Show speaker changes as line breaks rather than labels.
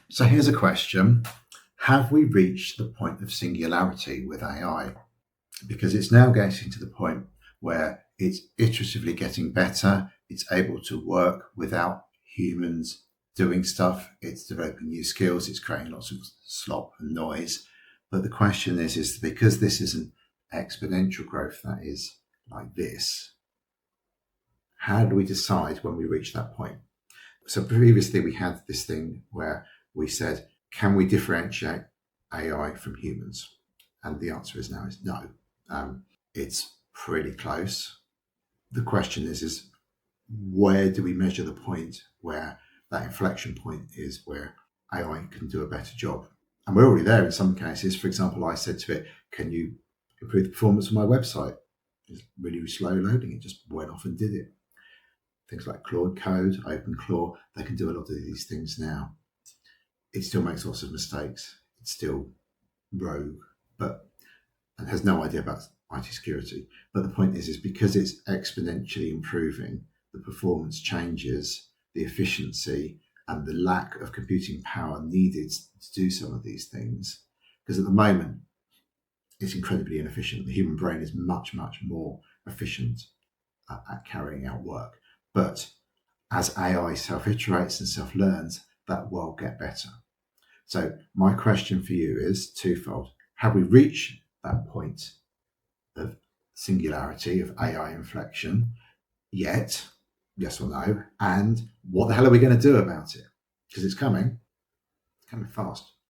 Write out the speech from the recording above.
So here's a question. Have we reached the point of singularity with AI? Because it's now getting to the point where it's iteratively getting better. It's able to work without humans doing stuff. It's developing new skills. It's creating lots of slop and noise. But the question is because this is an exponential growth that is like this, how do we decide when we reach that point? So previously we had this thing where we said, can we differentiate AI from humans? And the answer is now is no. It's pretty close. The question is where do we measure the point where that inflection point is where AI can do a better job? And we're already there in some cases. For example, I said to it, can you improve the performance of my website? It's really slow loading. It just went off and did it. Things like Claude Code, OpenClaw, they can do a lot of these things now. It still makes lots of mistakes. It's still rogue, but and has no idea about IT security. But the point is because it's exponentially improving, the performance changes, the efficiency, and the lack of computing power needed to do some of these things. Because at the moment, it's incredibly inefficient. The human brain is much, much more efficient at carrying out work. But as AI self-iterates and self-learns, that will get better. So my question for you is twofold. Have we reached that point of singularity, of AI inflection yet? Yes or no? And what the hell are we going to do about it? Because it's coming fast.